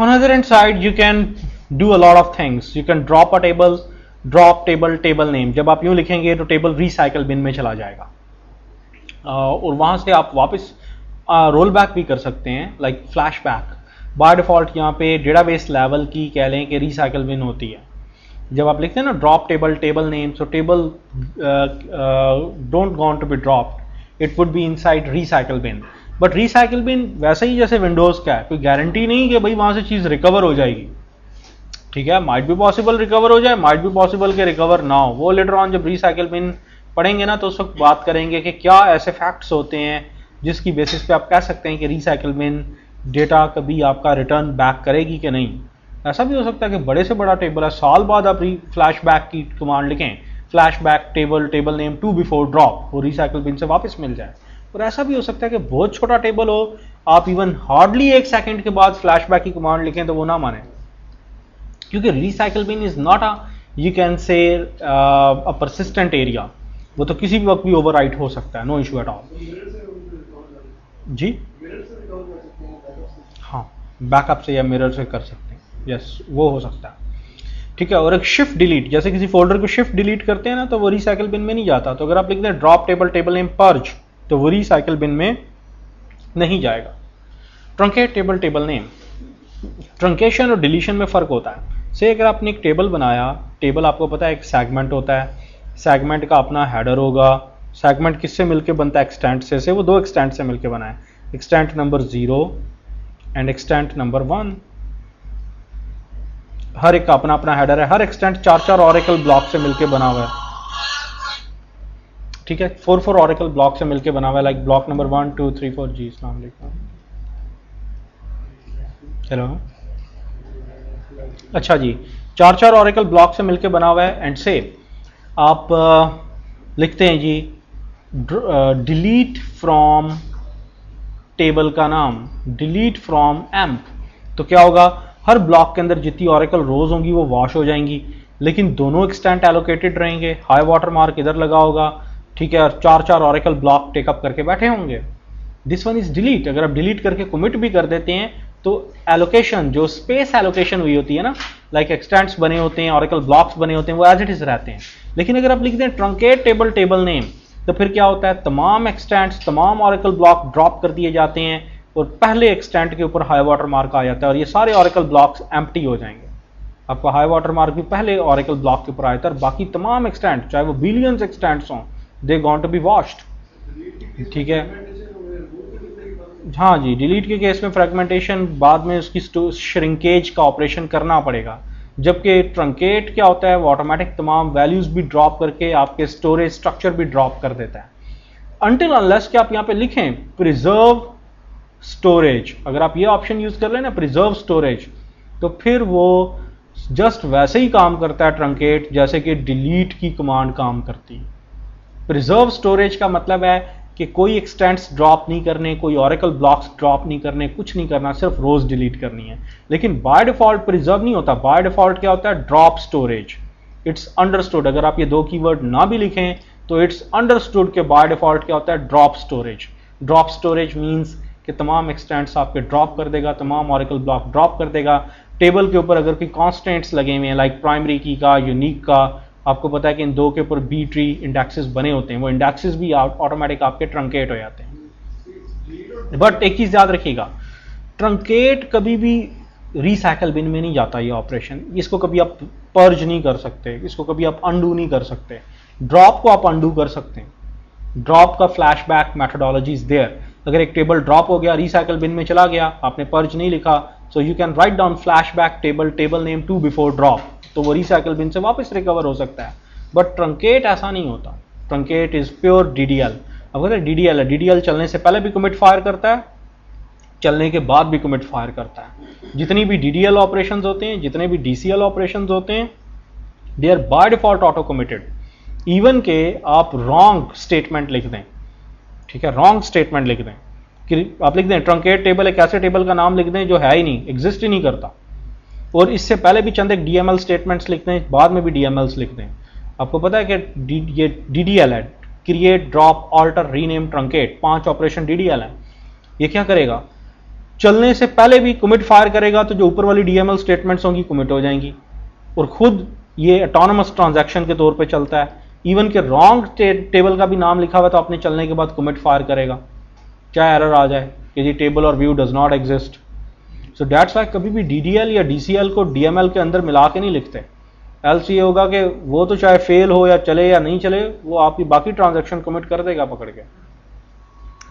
On other hand side, you can do a lot of things. You can drop a table, drop table name. जब आप यूं लिखेंगे तो table recycle bin में चला जाएगा और वहां से आप वापस रोल बैक भी कर सकते हैं, like flash back. By default यहाँ पे डेटाबेस लेवल की कह लें कि रिसाइकल बिन होती है. जब आप लिखते हैं ना drop table name, so table don't going to be dropped, it would be inside recycle bin. But recycle bin वैसे ही जैसे विंडोज का है, कोई गारंटी नहीं कि भाई वहां से चीज रिकवर हो जाएगी. ठीक है, माइट बी पॉसिबल रिकवर हो जाए, माइट बी पॉसिबल कि रिकवर ना हो. वो लेटर ऑन जब रिसाइकल बिन पढ़ेंगे ना तो उस वक्त बात करेंगे कि क्या ऐसे फैक्ट्स होते हैं जिसकी बेसिस पे आप कह सकते हैं कि रिसाइकल बिन डेटा कभी आपका रिटर्न बैक करेगी कि नहीं. ऐसा भी हो सकता है कि बड़े से बड़ा टेबल है, साल बाद आप फ्लैश बैक की कमांड लिखें, flash back table name to before drop, वो रिसाइकल बिन से वापस मिल जाए. और ऐसा भी हो सकता है कि बहुत छोटा टेबल हो, आप इवन हार्डली 1 सेकंड के बाद फ्लैश बैक की कमांड लिखें तो वो ना माने, क्योंकि recycle bin is not a, you can say a persistent area. वो तो किसी भी वक्त भी ओवरराइट हो सकता है, नो इशू एट ऑल. जी हाँ, बैकअप से या मिरर से कर सकते हैं, यस वो हो सकता है. ठीक है, और एक शिफ्ट डिलीट, जैसे किसी फोल्डर को शिफ्ट डिलीट करते हैं ना तो वो रिसाइकल बिन में नहीं जाता. तो अगर आप लिखते हैं ड्रॉप टेबल नेम पर्ज तो वो रिसाइकल बिन में नहीं जाएगा. ट्रंकेट टेबल नेम, ट्रंकेशन और डिलीशन में फर्क होता है. से अगर आपने एक टेबल बनाया, टेबल आपको पता है एक सेगमेंट होता है, सेगमेंट का अपना हेडर होगा. सेगमेंट किससे मिलकर बनता है? एक्सटेंट से वो 2 एक्सटेंट से मिलकर बना है, extent number 0 and extent number 1. हर एक का अपना अपना हेडर है. हर एक्सटेंट 4 ऑरेकल ब्लॉक से मिलकर बना हुआ है. ठीक है, 4 ऑरेकल ब्लॉक से मिलकर बना हुआ है, लाइक ब्लॉक नंबर 1 2 3 4. जी अस्सलाम वालेकुम, हेलो. अच्छा जी, 4 ऑरेकल ब्लॉक से मिलकर बना हुआ है. एंड से आप लिखते हैं जी डिलीट फ्रॉम टेबल का नाम, डिलीट फ्रॉम एम्प. तो क्या होगा, हर ब्लॉक के अंदर जितनी ऑरेकल रोज होंगी वो वॉश हो जाएंगी, लेकिन दोनों एक्सटेंट एलोकेटेड रहेंगे. हाई वाटर मार्क इधर लगा होगा, ठीक है, और 4 ऑरेकल ब्लॉक टेकअप करके बैठे होंगे. This one is delete. अगर आप डिलीट करके कमिट भी कर देते हैं तो एलोकेशन, जो स्पेस एलोकेशन हुई होती है ना, लाइक एक्सटेंट्स बने होते हैं, ऑरेकल ब्लॉक्स बने होते हैं, वो एज इट इज रहते हैं. लेकिन अगर आप लिखते हैं ट्रंकेट टेबल नेम तो फिर क्या होता है, तमाम एक्सटेंट्स, तमाम ऑरेकल ब्लॉक ड्रॉप कर दिए जाते हैं और पहले एक्सटेंट के ऊपर हाई वाटर मार्क आ जाता है और ये सारे ऑरेकल ब्लॉक्स एम्प्टी हो जाएंगे. आपका हाई वाटर मार्क भी पहले ऑरेकल ब्लॉक के ऊपर आया था और बाकी तमाम एक्सटेंट, चाहे वो बिलियंस एक्सटेंट्स हों, they gone to be washed. ठीक है, हाँ जी, डिलीट के केस में फ्रेगमेंटेशन बाद में उसकी श्रिंकेज का ऑपरेशन करना पड़ेगा, जबकि ट्रंकेट क्या होता है, वो ऑटोमेटिक तमाम वैल्यूज भी ड्रॉप करके आपके स्टोरेज स्ट्रक्चर भी ड्रॉप कर देता है. अनटिल अनलेस कि आप यहाँ पे लिखें प्रिजर्व स्टोरेज, अगर आप ये ऑप्शन यूज कर लें ना प्रिजर्व स्टोरेज, तो फिर वो जस्ट वैसे ही काम करता है ट्रंकेट जैसे कि डिलीट की कमांड काम करती है. प्रिजर्व स्टोरेज का मतलब है कि कोई एक्सटेंट्स ड्रॉप नहीं करने, कोई ऑरेकल ब्लॉक्स ड्रॉप नहीं करने, कुछ नहीं करना, सिर्फ रोज डिलीट करनी है. लेकिन बाय डिफॉल्ट प्रिजर्व नहीं होता. बाय डिफॉल्ट क्या होता है, ड्रॉप स्टोरेज. It's understood. अगर आप ये 2 कीवर्ड ना भी लिखें तो इट्स अंडरस्टूड के बाय डिफॉल्ट क्या होता है, drop storage. Drop storage means कि तमाम एक्सटेंट्स आपके ड्रॉप कर देगा, तमाम ऑरेकल ब्लॉक ड्रॉप कर देगा. टेबल के ऊपर अगर कोई कॉन्स्टेंट्स लगे हुए हैं, लाइक प्राइमरी की का, यूनिक का, आपको पता है कि इन 2 के ऊपर बी ट्री इंडेक्सेस बने होते हैं, वो इंडेक्सेस भी ऑटोमेटिक आपके ट्रंकेट हो जाते हैं. बट एक चीज याद रखिएगा, ट्रंकेट कभी भी रिसाइकल बिन में नहीं जाता. ये ऑपरेशन, इसको कभी आप पर्ज नहीं कर सकते, इसको कभी आप अंडू नहीं कर सकते. ड्रॉप को आप अंडू कर सकते हैं. ड्रॉप का फ्लैशबैक मेथोडोलॉजी इज देयर. अगर एक टेबल ड्रॉप हो गया, रिसाइकल बिन में चला गया, आपने पर्ज नहीं लिखा, सो you can write down flashback table name 2 before drop, तो वो रिसाइकल बिन से वापस रिकवर हो सकता है. बट ट्रंकेट ऐसा नहीं होता. Truncate is pure DDL. अब अगर डीडीएल है, डीडीएल चलने से पहले भी कमिट फायर करता है, चलने के बाद भी कमिट फायर करता है. जितनी भी डीडीएल ऑपरेशंस होते हैं, जितने भी डीसीएल ऑपरेशंस होते हैं, they are by default auto committed. Even के आप रॉन्ग स्टेटमेंट लिख दें, ठीक है, रॉन्ग स्टेटमेंट लिख दें, कि आप लिख दें ट्रंकेट टेबल एक ऐसे टेबल का नाम लिख दें जो है ही नहीं, एग्जिस्ट ही नहीं करता, और इससे पहले भी चंद एक डीएमएल स्टेटमेंट्स लिख दें, बाद में भी डीएमएल्स लिख दें. आपको पता है कि ये डीडीएल है, create drop alter rename truncate, 5 operation DDL है. ये क्या करेगा, चलने से पहले भी कमिट फायर करेगा तो जो ऊपर वाली डीएमएल स्टेटमेंट्स होंगी कमिट हो जाएंगी, और खुद ये ऑटोनमस ट्रांजैक्शन के तौर पे चलता है। इवन के रॉन्ग टेबल का भी नाम लिखा हुआ है तो आपने चलने के बाद कमिट फायर करेगा, चाहे एरर आ जाए कि जी टेबल और view does not exist. So that's why कभी भी डीडीएल या डीसीएल को डीएमएल के अंदर मिला के नहीं लिखते, एल्स ये होगा कि वो तो चाहे फेल हो या चले या नहीं चले, वो आपकी बाकी ट्रांजैक्शन कमिट कर देगा पकड़ के।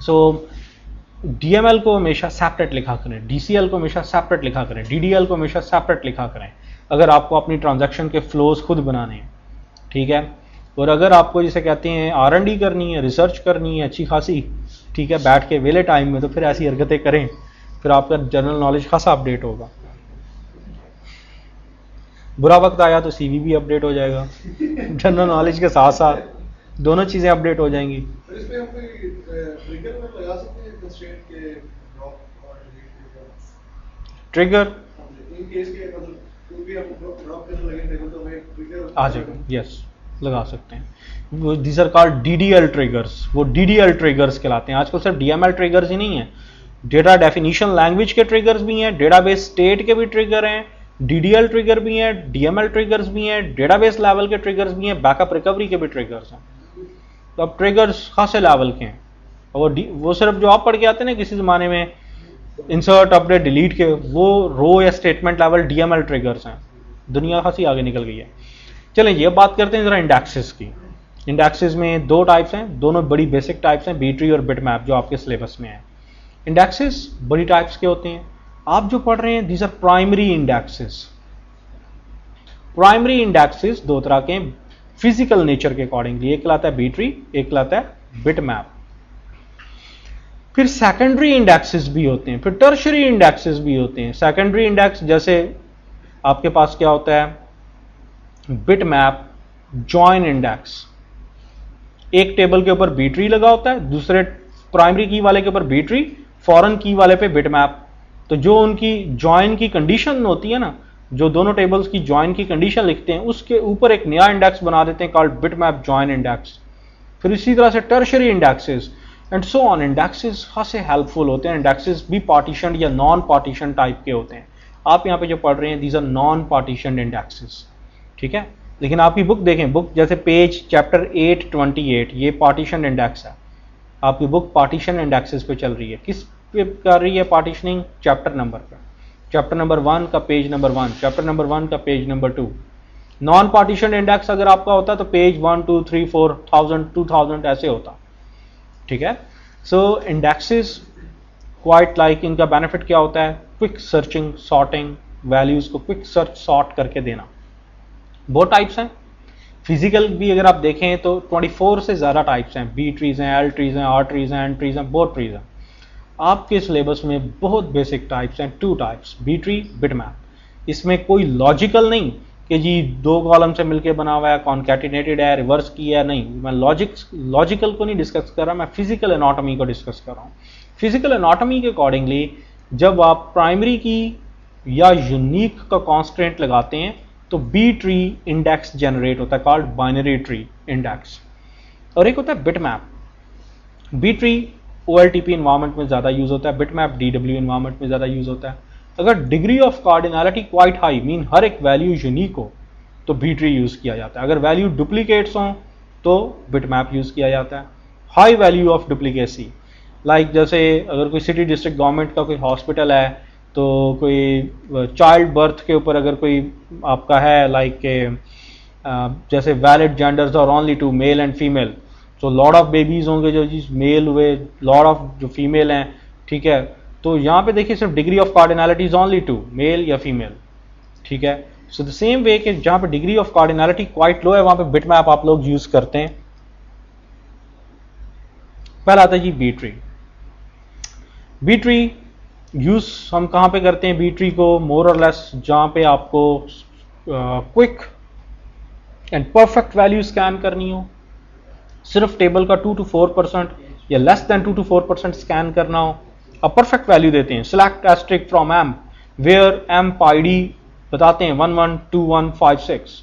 सो डीएमएल को हमेशा सेपरेट लिखा करें, डीसीएल को हमेशा सेपरेट लिखा करें, डीडीएल को हमेशा सेपरेट लिखा करें अगर आपको अपनी ट्रांजैक्शन के फ्लोज खुद बनाने हैं, ठीक है। और अगर आपको जिसे कहते हैं R&D करनी है, रिसर्च करनी है अच्छी खासी, ठीक है, बैठ के वेले टाइम में, तो फिर ऐसी हरकतें करें, फिर आपका जनरल नॉलेज खासा अपडेट होगा। बुरा वक्त आया तो सीवी भी अपडेट हो जाएगा, जनरल नॉलेज के साथ साथ दोनों चीजें अपडेट हो जाएंगी। ट्रिगर आ जाएगा, यस लगा सकते हैं। These are called DDL triggers, वो डीडीएल ट्रिगर्स कहलाते हैं। आजकल सिर्फ डीएमएल ट्रिगर्स ही नहीं है, डेटा डेफिनेशन लैंग्वेज के ट्रिगर्स भी हैं, डेटाबेस स्टेट के भी ट्रिगर हैं, डीडीएल ट्रिगर भी हैं, डीएमएल ट्रिगर्स भी हैं, डेटाबेस लेवल के ट्रिगर्स भी हैं, बैकअप रिकवरी के भी ट्रिगर्स हैं। तो अब ट्रिगर्स खासे लेवल के हैं, और वो सिर्फ जो आप पढ़ के आते हैं ना किसी जमाने में इंसर्ट अपडेट डिलीट के, वो रो या स्टेटमेंट लेवल डीएमएल ट्रिगर्स हैं। दुनिया खासी आगे निकल गई है। चलें ये बात करते हैं जरा इंडेक्सेस की। इंडेक्सेस में दो टाइप्स हैं, दोनों बड़ी बेसिक टाइप्स हैं, बी ट्री और बिटमैप, जो आपके सिलेबस में है। इंडेक्सेस बड़ी टाइप्स के होते हैं। आप जो पढ़ रहे हैं these are primary indexes. Primary indexes दो तरह के फिजिकल नेचर के अकॉर्डिंगली, एक कहलाता है बी ट्री, एक कहलाता है बिटमैप। फिर सेकेंडरी इंडेक्सेस भी होते हैं, फिर टर्शरी इंडेक्सेस भी होते हैं। सेकेंडरी इंडेक्स जैसे आपके पास क्या होता है, बिटमैप जॉइन इंडेक्स, एक टेबल के ऊपर बी ट्री लगा होता है, दूसरे प्राइमरी की वाले के ऊपर बी ट्री, फॉरेन की वाले पे बिटमैप। तो जो उनकी जॉइन की कंडीशन होती है ना, जो दोनों टेबल्स की जॉइन की कंडीशन लिखते हैं, उसके ऊपर एक नया इंडेक्स बना देते हैं कॉल्ड बिटमैप जॉइन इंडेक्स। फिर इसी तरह से tertiary indexes and so on. Indexes खासे हेल्पफुल होते हैं। इंडेक्सेस भी पार्टीशन या नॉन पार्टीशन टाइप के होते हैं। आप यहाँ पे जो पढ़ रहे हैं these are non partition indexes, ठीक है। लेकिन आपकी बुक देखें, बुक जैसे पेज चैप्टर 828, ये पार्टीशन इंडेक्स है। आपकी बुक पार्टीशन इंडेक्सेस पे चल रही है। किस पे कर रही है पार्टीशनिंग? चैप्टर नंबर पे, चैप्टर नंबर 1 का पेज नंबर 1, चैप्टर नंबर 1 का page number 2। Non partition index अगर आपका होता तो पेज 1 2 3 4 1000 2000 ऐसे होता, ठीक है। सो इंडेक्सेस क्वाइट लाइक, इनका बेनिफिट क्या होता है? क्विक सर्चिंग, सॉर्टिंग, वैल्यूज को क्विक सर्च सॉर्ट करके देना। बहुत टाइप्स हैं। फिजिकल भी अगर आप देखें तो 24 से ज़्यादा टाइप्स हैं। बी ट्रीज हैं, एल ट्रीज हैं, आर ट्रीज हैं, एन ट्रीज हैं, बहुत ट्रीज हैं। आपके सिलेबस में बहुत बेसिक टाइप्स हैं, 2 टाइप्स, बी ट्री, बिटमैप। इसमें कोई लॉजिकल नहीं कि जी 2 कॉलम से मिलके बना हुआ है, कॉन्कैटिनेटेड है, रिवर्स किया है, नहीं। मैं लॉजिकल को नहीं डिस्कस कर रहा, मैं फिजिकल एनाटॉमी को डिस्कस कर रहा हूँ। फिजिकल एनाटॉमी के अकॉर्डिंगली जब आप प्राइमरी की या यूनिक का कॉन्स्टेंट लगाते हैं तो बी ट्री इंडेक्स जनरेट होता है कॉल्ड बाइनरी ट्री इंडेक्स। और एक होता है bitmap. B tree OLTP environment में ज़्यादा यूज होता है, बिटमैप DW इन्वायरमेंट में ज़्यादा यूज होता है। अगर degree of cardinality quite high, mean हर एक वैल्यू यूनिक हो, तो बी ट्री यूज किया जाता है। अगर वैल्यू डुप्लीकेट्स हों तो बिटमैप यूज किया जाता है। High value of duplicacy, like जैसे अगर कोई सिटी डिस्ट्रिक्ट गवर्नमेंट का कोई हॉस्पिटल है, तो कोई चाइल्ड बर्थ के ऊपर अगर कोई आपका है लाइक जैसे वैलिड जेंडर्स और ओनली 2 मेल एंड फीमेल, तो लॉट ऑफ बेबीज होंगे जो जी मेल हुए, लॉट ऑफ जो फीमेल हैं, ठीक है। तो यहाँ पे देखिए सिर्फ degree of cardinality is only 2, male या फीमेल, ठीक है। सो द सेम वे कि जहाँ पे degree of cardinality quite low है वहाँ पे बिटमैप आप लोग यूज करते हैं। पहला आता है जी B tree. B tree use हम कहाँ पे करते हैं? बी ट्री को मोर और लेस जहाँ पे आपको quick and perfect value scan करनी हो, सिर्फ टेबल का 2 to 4% या लेस देन 2 to 4% स्कैन करना हो, अब परफेक्ट वैल्यू देते हैं। Select asterisk from M where M ID बताते हैं 112156,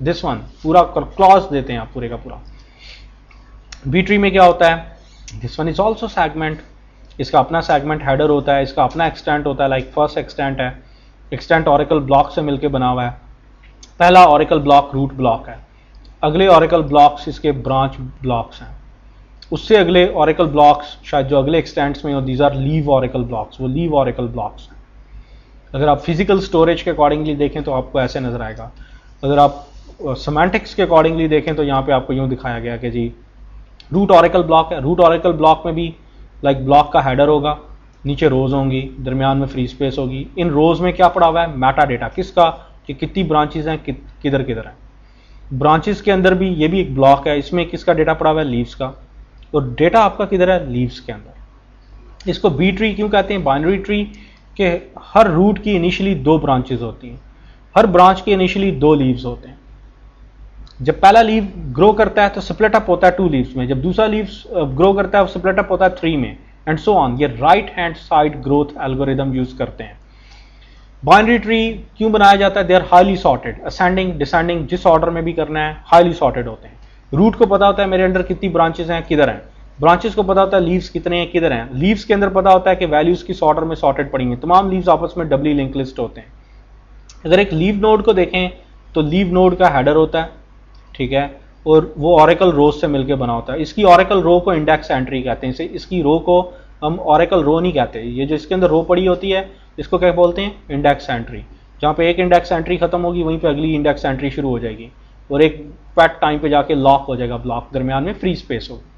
दिस वन पूरा क्लॉज देते हैं आप पूरे का पूरा। बी ट्री में क्या होता है? This one is also segment इसका अपना सेगमेंट हेडर होता है, इसका अपना एक्सटेंट होता है, लाइक फर्स्ट एक्सटेंट है, एक्सटेंट ओरेकल ब्लॉक से मिलकर बना हुआ है। पहला ओरेकल ब्लॉक रूट ब्लॉक है, अगले ओरेकल ब्लॉक्स इसके ब्रांच ब्लॉक्स हैं, उससे अगले ओरेकल ब्लॉक्स शायद जो अगले एक्सटेंट्स में हो, these are leaf Oracle blocks, वो लीव ओरेकल ब्लॉक्स हैं। अगर आप फिजिकल स्टोरेज के अकॉर्डिंगली देखें तो आपको ऐसे नजर आएगा। अगर आप सेमांटिक्स के अकॉर्डिंगली देखें तो यहाँ पे आपको यूँ दिखाया गया कि जी रूट ओरेकल ब्लॉक है। रूट ओरेकल ब्लॉक में भी लाइक ब्लॉक का हेडर होगा, नीचे रोज होंगी, दरमियान में फ्री स्पेस होगी। इन रोज में क्या पड़ा हुआ है? मेटा डेटा, किसका, कि कितनी ब्रांचेज हैं, किधर किधर हैं। ब्रांचेस के अंदर भी ये भी एक ब्लॉक है, इसमें किसका डेटा पड़ा हुआ है? लीव्स का। तो डेटा आपका किधर है? लीव्स के अंदर। इसको बी ट्री क्यों कहते हैं? बाइनरी ट्री के हर रूट की इनिशियली 2 ब्रांचेज होती हैं, हर ब्रांच के इनिशियली 2 लीव्स होते हैं। जब पहला लीव ग्रो करता है तो स्प्लिट अप होता है 2 लीव्स में, जब दूसरा लीव ग्रो करता है वो स्प्लिट अप होता है 3 में, एंड सो ऑन। ये right hand side growth algorithm use करते हैं। बाइनरी ट्री क्यों बनाया जाता है? They are highly sorted, ascending descending जिस ऑर्डर में भी करना है हाईली सॉर्टेड होते हैं। रूट को पता होता है मेरे अंडर कितनी ब्रांचेस हैं, किधर हैं। ब्रांचेस को पता होता है लीव्स कितने हैं, किधर हैं। लीव्स के अंदर पता होता है कि वैल्यूज किस ऑर्डर में सॉर्टेड पड़ी हैं। तमाम लीव्स आपस में डबली लिंक लिस्ट होते हैं। अगर एक लीव नोड को देखें तो लीव नोड का हेडर होता है, ठीक है, और वो ओरेकल रोज से मिलकर बना होता है। इसकी ओरेकल रो को इंडेक्स एंट्री कहते हैं, इसकी रो को हम ओरेकल रो नहीं कहते। ये जो इसके अंदर रो पड़ी होती है इसको क्या बोलते हैं? Index entry. जहाँ पे एक इंडेक्स एंट्री खत्म होगी वहीं पे अगली इंडेक्स एंट्री शुरू हो जाएगी, और एक पैट टाइम पे जाके लॉक हो जाएगा ब्लॉक, दरमियान में फ्री स्पेस होगी।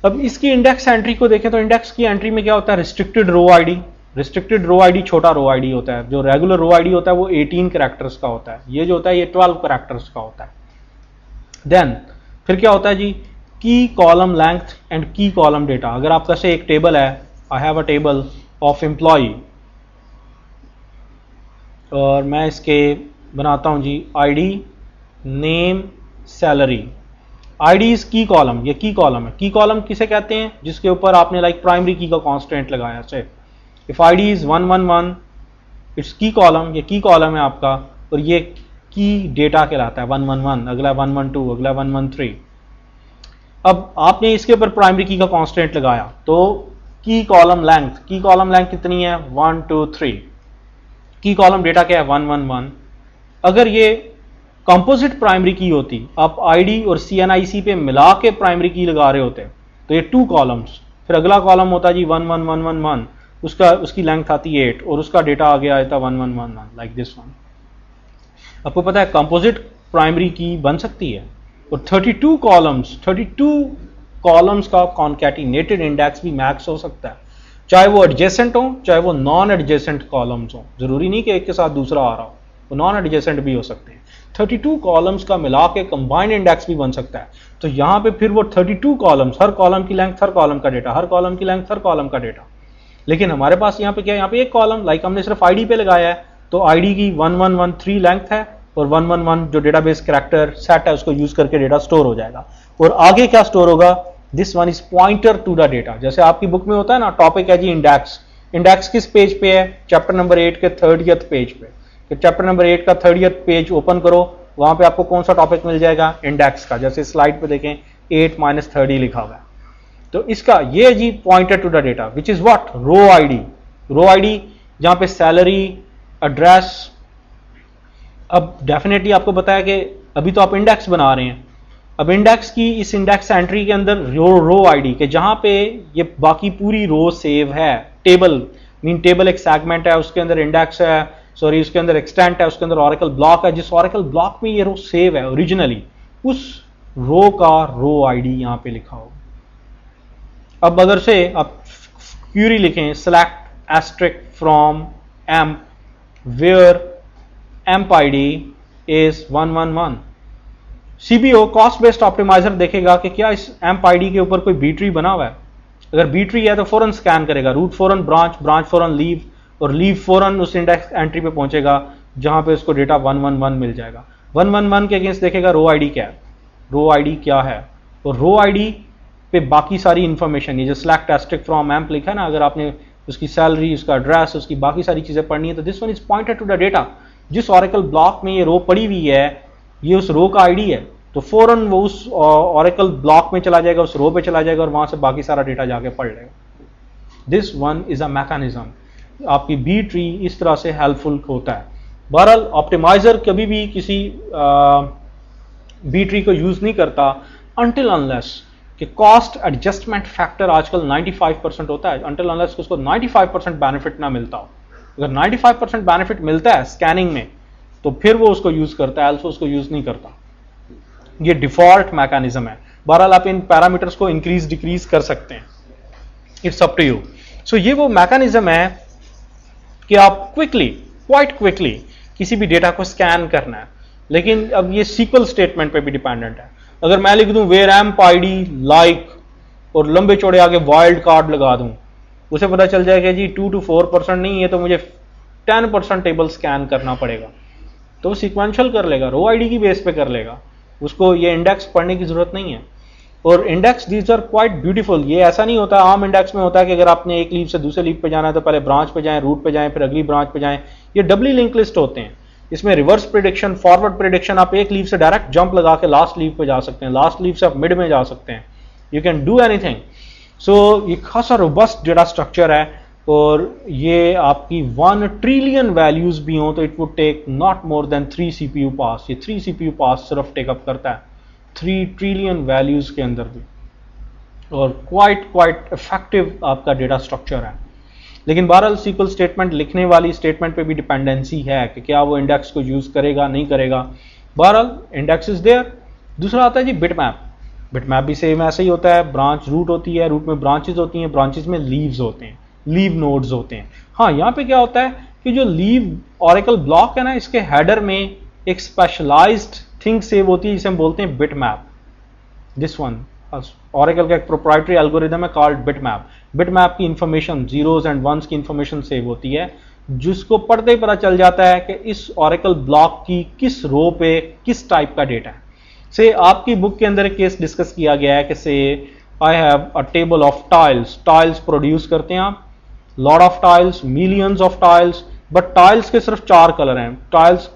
अब इसकी इंडेक्स एंट्री को देखें तो इंडेक्स की एंट्री में क्या होता है? रिस्ट्रिक्टेड रो आईडी। रिस्ट्रिक्टेड रो आईडी छोटा रो आईडी होता है, जो रेगुलर रो आईडी होता है वो 18 कैरेक्टर्स का होता है, ये जो होता है ये 12 कैरेक्टर्स का होता है। देन फिर क्या होता है जी? Key column length and key column data. अगर आपका से एक टेबल है, I have a table of employ, और मैं इसके बनाता हूं जी ID name salary. ID is key column, ये की कॉलम है। की कॉलम किसे कहते हैं? जिसके ऊपर आपने लाइक प्राइमरी की का कांस्टेंट लगाया। से इफ आईडी इज 111 इट्स की कॉलम, ये की कॉलम है आपका, और ये की डेटा कहलाता है 111, अगला 112, अगला 113। अब आपने इसके ऊपर प्राइमरी की का कांस्टेंट लगाया तो की कॉलम लेंथ कितनी है? 1 2 3। की कॉलम डेटा क्या है? 111। अगर ये कंपोजिट प्राइमरी की होती, आप आईडी और सीएनआईसी पे मिला के प्राइमरी की लगा रहे होते तो ये 2 कॉलम्स, फिर अगला कॉलम होता जी 11111, उसकी लेंथ आती 8 और उसका डेटा आगे आता 1111, लाइक दिस वन। आपको पता है कंपोजिट प्राइमरी की बन सकती है, और 32 कॉलम्स का कॉन्कैटिनेटेड इंडेक्स भी मैक्स हो सकता है, चाहे वो एडजेसेंट हो चाहे वो नॉन एडजेसेंट कॉलम्स हो। जरूरी नहीं कि एक के साथ दूसरा आ रहा हो, वो नॉन एडजेसेंट भी हो सकते हैं। 32 कॉलम्स का मिला के कंबाइंड इंडेक्स भी बन सकता है। तो यहां पे फिर वो 32 कॉलम्स, हर कॉलम की लेंथ हर कॉलम का डेटा, हर कॉलम की लेंथ हर कॉलम का डेटा। लेकिन हमारे पास यहाँ पे क्या है? यहाँ पे एक कॉलम, लाइक हमने सिर्फ आईडी पे लगाया है, तो आईडी की 1113 लेंथ है, और 111 जो डेटाबेस कैरेक्टर सेट है उसको यूज करके डेटा स्टोर हो जाएगा। और आगे क्या स्टोर होगा? This one is pointer to the data. जैसे आपकी बुक में होता है ना, टॉपिक है जी इंडेक्स। इंडेक्स किस पेज पे है? चैप्टर नंबर 8 के 30th पेज पे। तो चैप्टर नंबर 8 का 30th पेज ओपन करो, वहां पे आपको कौन सा टॉपिक मिल जाएगा? इंडेक्स का। जैसे स्लाइड पे देखें 8-30 लिखा हुआ है, तो इसका ये जी pointer to the data which is what? Row ID. Row ID जहां पे सैलरी, एड्रेस। अब डेफिनेटली आपको बताया कि अभी तो आप इंडेक्स बना रहे हैं, अब इंडेक्स की इस इंडेक्स एंट्री के अंदर रो आईडी के जहां पे ये बाकी पूरी रो सेव है, टेबल मीन टेबल एक सेगमेंट है, उसके अंदर इंडेक्स है, सॉरी उसके अंदर एक्सटेंट है, उसके अंदर ओरेकल ब्लॉक है, जिस ओरेकल ब्लॉक में ये रो सेव है ओरिजिनली, उस रो का रो आईडी यहां पे लिखा हो। अब अगर से आप क्यूरी लिखें select asterisk from emp where emp ID is 111, CBO cost based optimizer देखेगा कि क्या इस एम्प आईडी के ऊपर कोई बी ट्री बना हुआ है। अगर बी ट्री है तो फौरन स्कैन करेगा, रूट फौरन ब्रांच, ब्रांच फौरन लीव, और लीव फौरन उस इंडेक्स एंट्री पे पहुंचेगा जहां पे उसको डेटा 111 मिल जाएगा। 111 के अगेंस्ट देखेगा रो आईडी क्या है, रो आईडी क्या है, और रो आईडी पे बाकी सारी इंफॉर्मेशन, ये जो सिलेक्ट एस्ट्रिक फ्रॉम एम्प लिखा है ना, अगर आपने उसकी सैलरी, उसका एड्रेस, उसकी बाकी सारी चीजें पढ़नी है तो this one is pointed to the data. जिस ओरेकल ब्लॉक में ये रो पड़ी हुई है ये उस रो का आईडी है, तो फौरन वो उस ओरेकल ब्लॉक में चला जाएगा, उस रो पे चला जाएगा और वहां से बाकी सारा डेटा जाके पढ़ लेगा। This one is a mechanism, आपकी बी ट्री इस तरह से हेल्पफुल होता है। बहरहाल ऑप्टिमाइजर कभी भी किसी बी ट्री को यूज नहीं करता अनटिल अनलेस कि कॉस्ट एडजस्टमेंट फैक्टर आजकल 95% होता है, अनटिल अनलेस उसको 95% बेनिफिट ना मिलता हो। अगर 95% बेनिफिट मिलता है स्कैनिंग में तो फिर वो उसको यूज करता है, एल्सो उसको यूज नहीं करता। ये डिफॉल्ट मैकेनिज्म है। बहरहाल आप इन पैरामीटर्स को इंक्रीज डिक्रीज कर सकते हैं, इट्स अप टू यू। सो ये वो मैकेनिज्म है कि आप क्वाइट क्विकली किसी भी डेटा को स्कैन करना है। लेकिन अब ये सीक्वल स्टेटमेंट पे भी डिपेंडेंट है। अगर मैं लिख दूं वेयर एम्प आईडी लाइक और लंबे चौड़े आगे वाइल्ड कार्ड लगा दूं, उसे पता चल जाएगा जी 2 to 4% नहीं है तो मुझे 10% टेबल स्कैन करना पड़ेगा, तो वो सीक्वेंशियल कर लेगा, रो आईडी की बेस पे कर लेगा, उसको ये इंडेक्स पढ़ने की जरूरत नहीं है। और index these are quite beautiful. ये ऐसा नहीं होता, आम इंडेक्स में होता है कि अगर आपने एक लीफ से दूसरे लीफ पे जाना है तो पहले ब्रांच पे जाएं, रूट पे जाएं, फिर अगली ब्रांच पे जाएं। ये डबली लिंक लिस्ट होते हैं। इसमें रिवर्स प्रिडिक्शन, फॉरवर्ड प्रिडिक्शन, आप एक लीफ से डायरेक्ट जंप लगा के लास्ट लीफ पे जा सकते हैं, लास्ट लीफ से आप मिड में जा सकते हैं, यू कैन डू एनीथिंग। सो ये खासा रोबस्ट डेटा स्ट्रक्चर है और ये आपकी 1 ट्रिलियन वैल्यूज भी हो तो it would take not more than 3 CPU pass. ये 3 सीपीयू पास सिर्फ टेकअप करता है 3 ट्रिलियन वैल्यूज के अंदर भी, और क्वाइट इफेक्टिव आपका डेटा स्ट्रक्चर है। लेकिन बहरहाल सीक्वल स्टेटमेंट लिखने वाली स्टेटमेंट पे भी डिपेंडेंसी है कि क्या वो इंडेक्स को यूज करेगा नहीं करेगा। बहरहाल इंडेक्स इज देयर। दूसरा आता है जी बिटमैप। बिटमैप भी सेम ऐसे ही होता है, ब्रांच रूट होती है, रूट में ब्रांचेज होती हैं, ब्रांचेज में लीव्स होते हैं, लीव नोड्स होते हैं। हाँ, यहाँ पे क्या होता है कि जो लीव ऑरेकल ब्लॉक है ना, इसके हेडर में एक स्पेशलाइज्ड थिंग सेव होती है जिसे हम बोलते हैं बिटमैप। दिस वन ऑरेकल का एक प्रोप्राइटरी एल्गोरिथम है कॉल्ड बिटमैप। बिटमैप की इंफॉर्मेशन, जीरोस एंड वंस की इंफॉर्मेशन सेव होती है, जिसको पढ़ते ही पता चल जाता है कि इस ऑरेकल ब्लॉक की किस रो पे किस टाइप का डेटा है। से आपकी बुक के अंदर एक केस डिस्कस किया गया है कि से आई have a table of tiles. Tiles produce करते हैं आप, lot of tiles, millions of tiles, but tiles के सिर्फ 4 कलर हैं। टाइल्स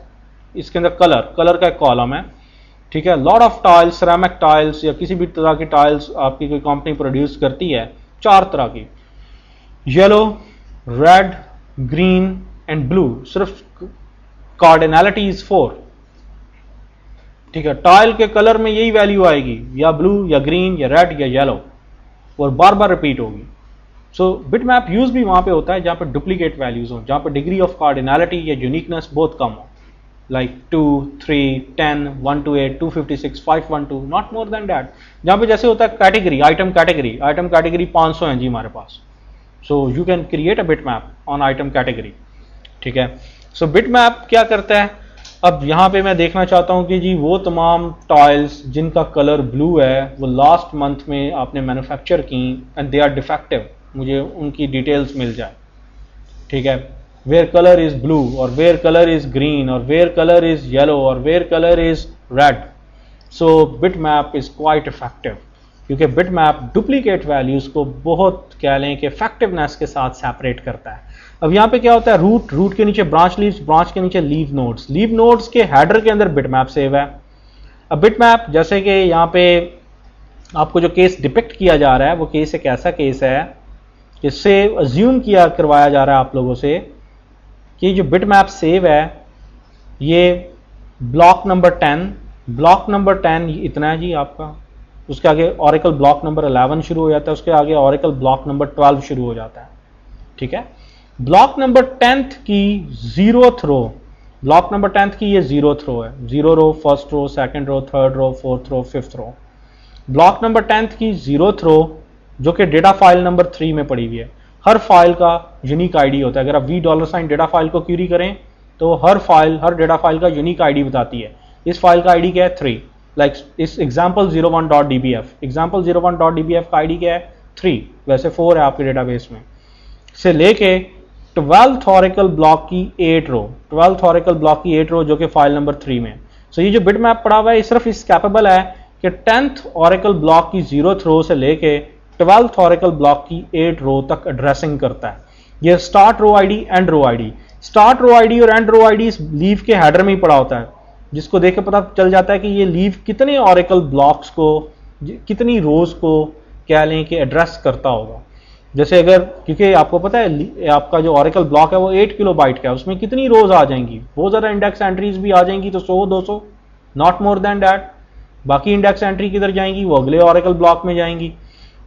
इसके अंदर कलर का एक कॉलम है, ठीक है। Lot of tiles, ceramic tiles या किसी भी तरह की टाइल्स आपकी कोई कंपनी प्रोड्यूस करती है, 4 तरह की, yellow, red, green and blue. सिर्फ कार्डिनैलिटी इज 4, ठीक है। टाइल के कलर में यही वैल्यू आएगी, या ब्लू या ग्रीन या रेड या येलो, और बार बार रिपीट होगी। सो बिटमैप यूज भी वहां पे होता है जहां पे डुप्लीकेट वैल्यूज हो, जहां पे डिग्री ऑफ कार्डिनैलिटी या यूनिकनेस बहुत कम हो, like 2, 3, 10, 128, 256, 512, not more than that। जहां पे जैसे होता है कैटेगरी, आइटम कैटेगरी 500 है जी हमारे पास, so you can create a bitmap on item category, ठीक है। सो बिटमैप क्या करता है, अब यहां पे मैं देखना चाहता हूं कि जी वो तमाम टाइल्स जिनका कलर ब्लू है वो लास्ट मंथ में आपने मैन्युफैक्चर की एंड दे आर डिफेक्टिव, मुझे उनकी डिटेल्स मिल जाए, ठीक है। where color is blue or where color is green or where color is yellow or where color is red। so bitmap is quite effective क्योंकि bitmap duplicate values को बहुत कह लें कि effectiveness के साथ separate करता है। अब यहाँ पे क्या होता है, रूट के नीचे ब्रांच लीव्स, ब्रांच के नीचे लीव नोड्स के हेडर के अंदर bitmap सेव है। अब bitmap जैसे कि यहाँ पे आपको जो केस डिपिक्ट किया जा रहा है वो केस एक ऐसा केस है जिससे अज्यूम करवाया जा रहा है आप लोगों से कि जो बिटमैप सेव है ये ब्लॉक नंबर 10 इतना है जी आपका, उसके आगे ऑरेकल ब्लॉक नंबर 11 शुरू हो जाता है, उसके आगे ऑरेकल ब्लॉक नंबर 12 शुरू हो जाता है, ठीक है। ब्लॉक नंबर 10 की 0th रो, ब्लॉक नंबर 10 की ये 0th रो है, 0 row, first row, second row, third row, fourth row, fifth row. Block number 10 की 0th रो जो कि डेटा फाइल नंबर 3 में पड़ी हुई है। हर फाइल का यूनिक आईडी होता है। अगर आप $$ डेटा फाइल को क्यूरी करें तो हर डेटा फाइल का यूनिक आईडी बताती है। इस फाइल का आईडी क्या है 3, लाइक इस example01.dbf का आईडी क्या है 3, वैसे 4 है आपके डेटाबेस में, से लेके 12th ऑरेकल ब्लॉक की 8 रो जो कि फाइल नंबर 3 में। सो ये जो बिटमैप पड़ा हुआ है सिर्फ इस कैपेबल है कि 10th ऑरेकल ब्लॉक की 0th रो से लेके 12th ऑरेकल ब्लॉक की 8 रो तक एड्रेसिंग करता है। ये start row ID, end row ID, start row ID और एंड रो आईडी इस लीव के हेडर में ही पड़ा होता है, जिसको देख के पता चल जाता है कि ये लीव कितने ऑरेकल ब्लॉक्स को, कितनी रोज को कह लें कि एड्रेस करता होगा। जैसे अगर, क्योंकि आपको पता है आपका जो ऑरेकल ब्लॉक है वो 8 किलोबाइट का है, उसमें कितनी रोज आ जाएंगी, बहुत ज़्यादा इंडेक्स एंट्रीज भी आ जाएंगी, तो 100-200, नॉट मोर देन डैट। बाकी इंडेक्स एंट्री किधर जाएंगी, वो अगले ऑरेकल ब्लॉक में जाएंगी।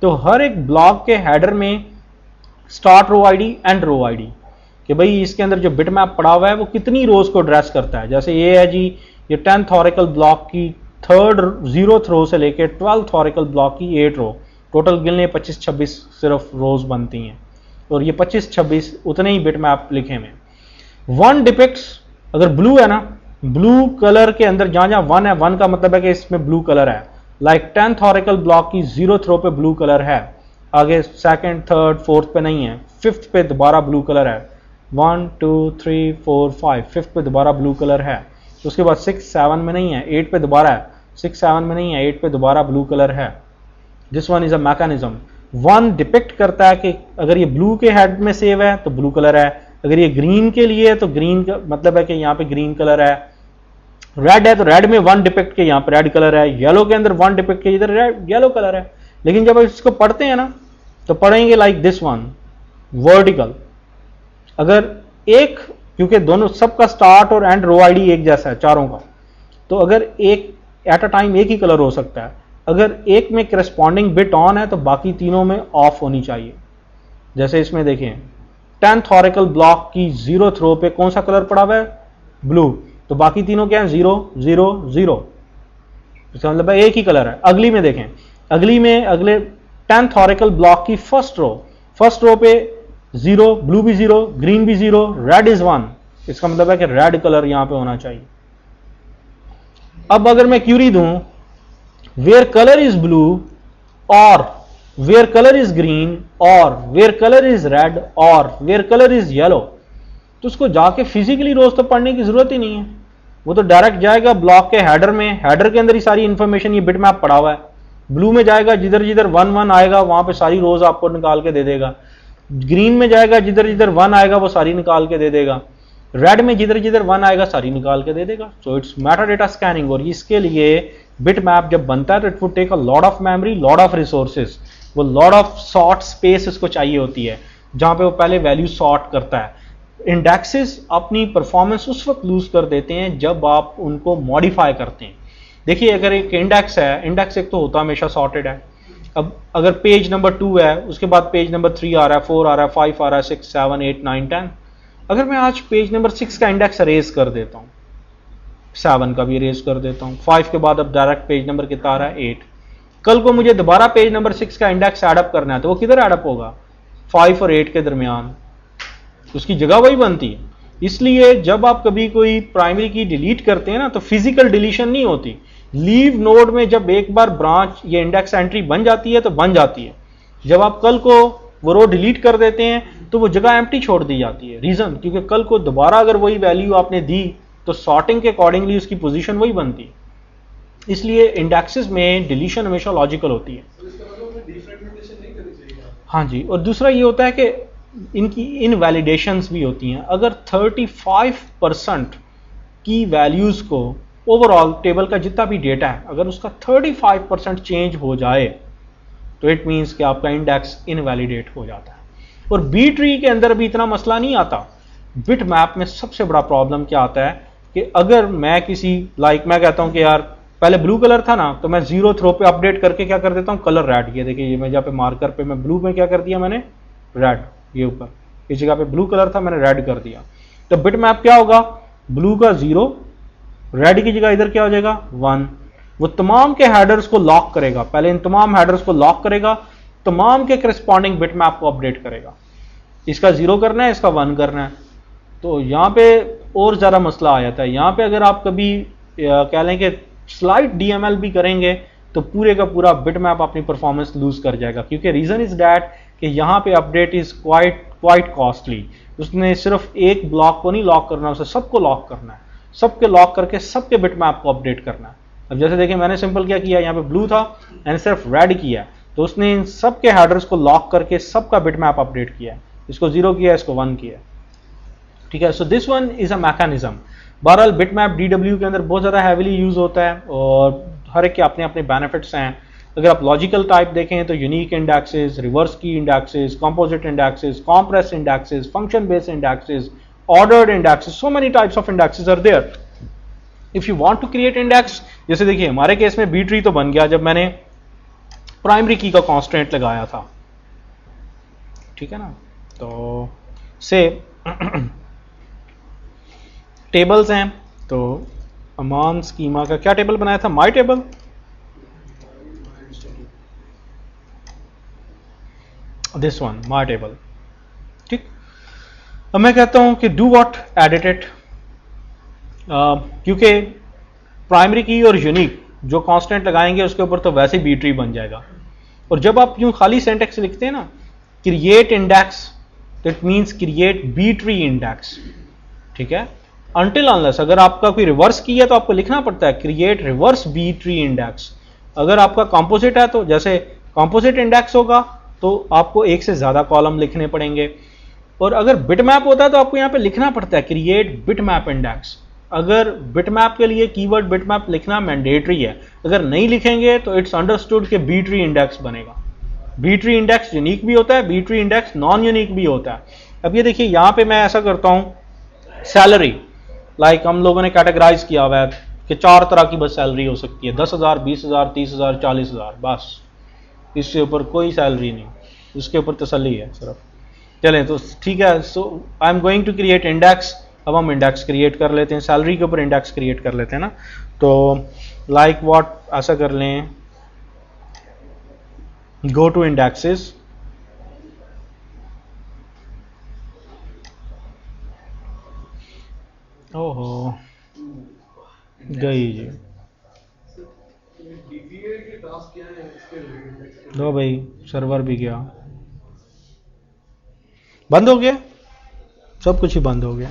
तो हर एक ब्लॉक के हेडर में start row ID, end row ID, कि भाई इसके अंदर जो बिट मैप पड़ा हुआ है वो कितनी रोज को एड्रेस करता है। जैसे ये है जी, ये 10th ऑरेकल ब्लॉक की 3rd 0th रो से लेके 12th ऑरेकल ब्लॉक की 8 रो, टोटल गिनने 25-26 सिर्फ रोज बनती हैं, और ये 25-26 उतने ही बिट मैप लिखे हुए। 1 डिपिक्ट्स, अगर ब्लू है ना, ब्लू कलर के अंदर जहां जहां 1 है, 1 का मतलब है कि इसमें ब्लू कलर है। लाइक 10th ऑरेकल ब्लॉक की 0th रो पे ब्लू कलर है, आगे 2nd 3rd 4th पे नहीं है, 5th पे दोबारा ब्लू कलर है, 1 2 3 4 5, 5th पे दोबारा ब्लू कलर है। उसके बाद 6 7 में नहीं है, 8 पे दोबारा है, 6 7 में नहीं है, 8 पे दोबारा ब्लू कलर है। This one is a mechanism. 1 depict करता है कि अगर ये ब्लू के हेड में सेव है तो ब्लू कलर है, अगर ये ग्रीन के लिए है तो ग्रीन का मतलब है कि यहाँ पे ग्रीन कलर है, रेड है तो रेड में 1 डिपिक्ट के यहाँ पे रेड कलर है, येलो के अंदर 1 डिपिक्ट के इधर येलो कलर है। लेकिन जब आप इसको पढ़ते हैं ना तो पढ़ेंगे लाइक दिस वन, वर्टिकल। अगर एक, क्योंकि दोनों सबका स्टार्ट और एंड रो आईडी एक जैसा है चारों का, तो अगर एक एट अ टाइम एक ही कलर हो सकता है। अगर एक में करस्पॉन्डिंग बिट ऑन है तो बाकी तीनों में ऑफ होनी चाहिए। जैसे इसमें देखें 10th ऑरेकल ब्लॉक की 0th रो पे कौन सा कलर पड़ा हुआ है, ब्लू, तो बाकी तीनों क्या है, 0 0 0, इसका मतलब एक ही कलर है। अगली में देखें, अगली में अगले 10th ऑरेकल ब्लॉक की फर्स्ट रो पे 0, ब्लू भी 0, ग्रीन भी 0, रेड इज 1, इसका मतलब है कि रेड कलर यहां पे होना चाहिए। अब अगर मैं क्यूरी दूं वेयर कलर इज ब्लू और वेयर कलर इज ग्रीन और वेयर कलर इज रेड और वेयर कलर इज येलो, तो उसको जाके फिजिकली रोज तो पढ़ने की जरूरत ही नहीं है, वो तो डायरेक्ट जाएगा ब्लॉक के हेडर में, हेडर के अंदर ही सारी इंफॉर्मेशन ये बिट मैप पड़ा हुआ है। ब्लू में जाएगा जिधर जिधर 1 1 आएगा वहां पे सारी रोज आपको निकाल के दे देगा, ग्रीन में जाएगा जिधर जिधर 1 आएगा वो सारी निकाल के दे देगा, रेड में जिधर जिधर 1 आएगा सारी निकाल के दे देगा। So it's meta data scanning, और इसके लिए बिट मैप जब बनता है तो it would take a lot of memory, lot of resources, वो लॉट ऑफ सॉर्ट स्पेस इसको चाहिए होती है जहां पे वो पहले वैल्यू सॉर्ट करता है। इंडेक्सेस अपनी परफॉर्मेंस उस वक्त लूज कर देते हैं जब आप उनको मॉडिफाई करते हैं। देखिए अगर एक इंडेक्स है, इंडेक्स एक तो होता हमेशा सॉर्टेड है। अब अगर पेज नंबर 2 है, उसके बाद पेज नंबर 3 आ रहा है, 4 आ रहा है, 5 आ रहा है, 6 7 8 9 10, अगर मैं आज पेज नंबर 6 का इंडेक्स अरेज कर देता हूं, 7 का भी अरेज कर देता हूं, 5 के बाद अब डायरेक्ट पेज नंबर कितना आ रहा है, 8, कल को मुझे दोबारा पेज नंबर 6 का इंडेक्स एडअप करना है तो वो किधर एडअप होगा, 5 और 8 के दरमियान, उसकी जगह वही बनती है। इसलिए जब आप कभी कोई प्राइमरी की डिलीट करते हैं ना तो फिजिकल डिलीशन नहीं होती, लीव नोड में जब एक बार ब्रांच ये इंडेक्स एंट्री बन जाती है तो बन जाती है। जब आप कल को वो रो डिलीट कर देते हैं तो वो जगह एम्प्टी छोड़ दी जाती है। रीजन, क्योंकि कल को दोबारा अगर वही वैल्यू आपने दी तो सॉर्टिंग के अकॉर्डिंगली उसकी पोजीशन वही बनती है। इसलिए इंडेक्सेस में डिलीशन हमेशा लॉजिकल होती है। हाँ जी, और दूसरा ये होता है कि इनकी इनवैलिडेशंस भी होती हैं। अगर 35% की वैल्यूज को ओवरऑल टेबल का जितना भी डेटा है अगर उसका 35% चेंज हो जाए तो इट मीन्स कि आपका इंडेक्स इनवैलिडेट हो जाता है। और बी ट्री के अंदर भी इतना मसला नहीं आता। बिट मैप में सबसे बड़ा प्रॉब्लम क्या आता है कि अगर मैं किसी मैं कहता हूं कि यार पहले ब्लू कलर था ना तो मैं 0 थ्रो पे अपडेट करके क्या कर देता हूं, कलर रेड। ये देखिए, ये मैं जहाँ पे मार्कर पे मैं ब्लू में क्या कर दिया, मैंने रेड, ये ऊपर इस जगह पे ब्लू कलर था मैंने रेड कर दिया। तो बिट मैप क्या होगा, ब्लू का 0, रेड की जगह इधर क्या हो जाएगा 1। वो तमाम के हेडर्स को लॉक करेगा, पहले इन तमाम हेडर्स को लॉक करेगा, तमाम के करस्पॉन्डिंग बिट मैप को अपडेट करेगा। इसका 0 करना है, इसका 1 करना है। तो यहाँ पे और ज्यादा मसला आ जाता है। यहाँ पे अगर आप कभी कह लें कि स्लाइट डीएमएल भी करेंगे तो पूरे का पूरा बिट मैप अपनी परफॉर्मेंस लूज कर जाएगा, क्योंकि रीजन इज दैट कि यहाँ पे अपडेट इज क्वाइट कॉस्टली। उसने सिर्फ एक ब्लॉक को नहीं लॉक करना, उसे सबको लॉक करना है, सबके लॉक करके सबके बिट मैप को अपडेट करना है। अब जैसे देखिए मैंने सिंपल क्या किया, यहाँ पे ब्लू था मैंने सिर्फ रेड किया, तो उसने इन सबके हेडर्स को लॉक करके सबका बिट मैप अपडेट किया, इसको 0 किया, इसको 1 किया। ठीक है, so this one is a mechanism. बहरहाल बिट मैप डीडब्ल्यू के अंदर बहुत ज़्यादा हैविली यूज होता है और हर एक के अपने अपने बेनिफिट्स हैं। अगर आप लॉजिकल टाइप देखें तो unique indexes, reverse key indexes, composite indexes, compress indexes, function based indexes, ordered indexes, so many types of indexes are there. If you want to create index, जैसे देखिए हमारे केस में B tree तो बन गया जब मैंने प्राइमरी की का कांस्टेंट लगाया था, ठीक है ना. तो से टेबल्स हैं, तो अमान स्कीमा का क्या टेबल बनाया था, माई table. This one my table, ठीक. अब मैं कहता हूं कि डू व्हाट, एडिट इट. क्योंकि प्राइमरी की और यूनिक जो कांस्टेंट लगाएंगे उसके ऊपर तो वैसे बी ट्री बन जाएगा. और जब आप यूं खाली सिंटैक्स लिखते हैं ना, create index, that means create B tree index, ठीक है. अनटिल अनलेस अगर आपका कोई रिवर्स की है तो आपको लिखना पड़ता है create reverse B tree index. अगर आपका कंपोजिट है तो जैसे कंपोजिट इंडेक्स होगा तो आपको एक से ज्यादा कॉलम लिखने पड़ेंगे. और अगर बिटमैप होता है तो आपको यहां पे लिखना पड़ता है क्रिएट बिटमैप इंडेक्स. अगर बिटमैप के लिए कीवर्ड बिटमैप लिखना मैंडेटरी है, अगर नहीं लिखेंगे तो इट्स अंडरस्टूड कि बी ट्री इंडेक्स बनेगा. बी ट्री इंडेक्स यूनिक भी होता है, B tree index non unique भी होता है. अब ये देखिए यहां पे मैं ऐसा करता हूं, सैलरी लाइक हम लोगों ने कैटेगराइज किया हुआ है कि 4 तरह की बस सैलरी हो सकती है, 10,000, 20,000, 30,000, 40,000, बस इससे ऊपर कोई सैलरी नहीं, इसके ऊपर तसल्ली है सिर्फ. चलें तो ठीक है. So I am going to create index. अब हम इंडेक्स क्रिएट कर लेते हैं, सैलरी के ऊपर इंडेक्स क्रिएट कर लेते हैं ना. तो लाइक व्हाट, ऐसा कर लें, गो टू इंडेक्सेस, ओहो गई जी, लो भाई सर्वर भी गया, बंद हो गया, सब कुछ ही बंद हो गया.